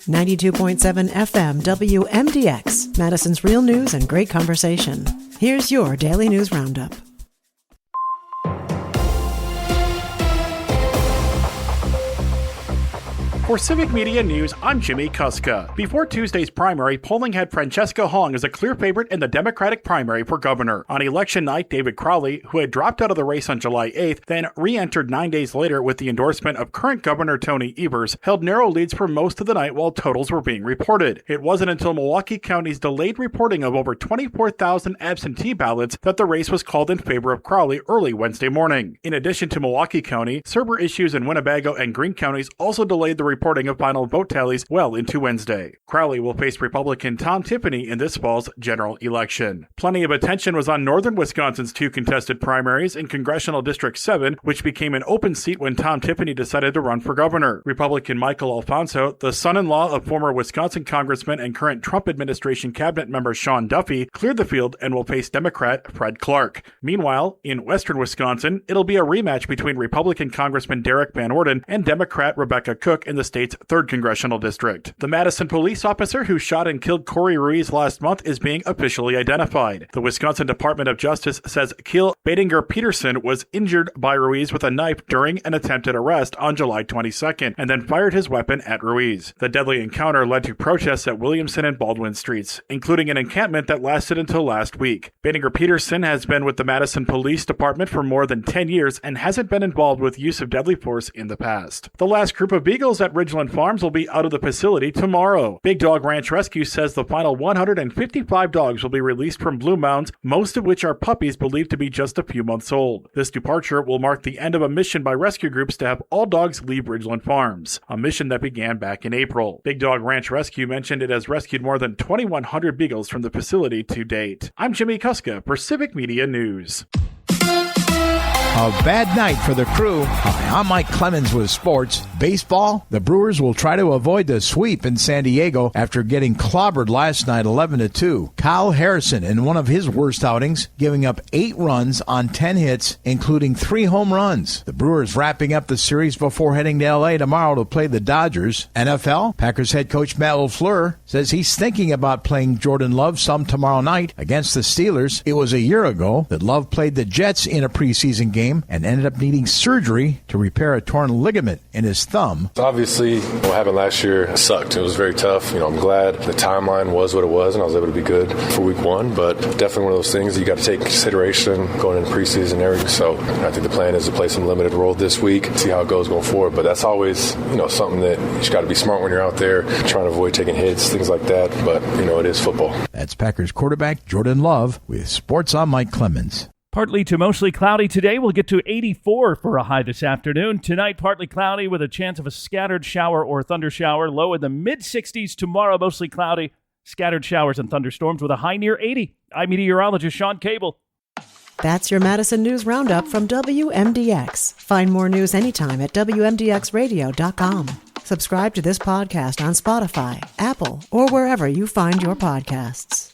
92.7 FM WMDX, Madison's real news and great conversation. Here's your Daily News Roundup. For Civic Media News, I'm Jimmy Kuska. Before Tuesday's primary, polling had Francesca Hong as a clear favorite in the Democratic primary for governor. On election night, David Crowley, who had dropped out of the race on July 8th, then re-entered 9 days later with the endorsement of current Governor Tony Evers, held narrow leads for most of the night while totals were being reported. It wasn't until Milwaukee County's delayed reporting of over 24,000 absentee ballots that the race was called in favor of Crowley early Wednesday morning. In addition to Milwaukee County, server issues in Winnebago and Greene counties also delayed the reporting of final vote tallies well into Wednesday. Crowley will face Republican Tom Tiffany in this fall's general election. Plenty of attention was on northern Wisconsin's 2 contested primaries in Congressional District 7, which became an open seat when Tom Tiffany decided to run for governor. Republican Michael Alfonso, the son-in-law of former Wisconsin Congressman and current Trump administration cabinet member Sean Duffy, cleared the field and will face Democrat Fred Clark. Meanwhile, in western Wisconsin, it'll be a rematch between Republican Congressman Derek Van Orden and Democrat Rebecca Cook in the state's 3rd Congressional District. The Madison police officer who shot and killed Corey Ruiz last month is being officially identified. The Wisconsin Department of Justice says Keel Badinger Peterson was injured by Ruiz with a knife during an attempted arrest on July 22nd and then fired his weapon at Ruiz. The deadly encounter led to protests at Williamson and Baldwin streets, including an encampment that lasted until last week. Badinger Peterson has been with the Madison Police Department for more than 10 years and hasn't been involved with use of deadly force in the past. The last group of beagles at Ridgeland Farms will be out of the facility tomorrow. Big Dog Ranch Rescue says the final 155 dogs will be released from Blue Mounds, most of which are puppies believed to be just a few months old. This departure will mark the end of a mission by rescue groups to have all dogs leave Ridgeland Farms, a mission that began back in April. Big Dog Ranch Rescue mentioned it has rescued more than 2,100 beagles from the facility to date. I'm Jimmy Kuska for Civic Media News. A bad night for the crew. Hi, I'm Mike Clemens with sports. Baseball, the Brewers will try to avoid the sweep in San Diego after getting clobbered last night 11-2. Kyle Harrison in one of his worst outings, giving up 8 runs on 10 hits, including 3 home runs. The Brewers wrapping up the series before heading to L.A. tomorrow to play the Dodgers. NFL, Packers head coach Matt LaFleur says he's thinking about playing Jordan Love some tomorrow night against the Steelers. It was a year ago that Love played the Jets in a preseason game and ended up needing surgery to repair a torn ligament in his thumb. Obviously, what happened last year sucked. It was very tough. I'm glad the timeline was what it was, and I was able to be good for week 1, but definitely one of those things that you got to take consideration going into preseason and everything. So I think the plan is to play some limited role this week, see how it goes going forward. But that's always, something that you just got to be smart when you're out there, trying to avoid taking hits, things like that. But, it is football. That's Packers quarterback Jordan Love with Sports on Mike Clemens. Partly to mostly cloudy today. We'll get to 84 for a high this afternoon. Tonight, partly cloudy with a chance of a scattered shower or thunder shower. Low in the mid-60s tomorrow, mostly cloudy. Scattered showers and thunderstorms with a high near 80. I'm meteorologist Sean Cable. That's your Madison News Roundup from WMDX. Find more news anytime at WMDXradio.com. Subscribe to this podcast on Spotify, Apple, or wherever you find your podcasts.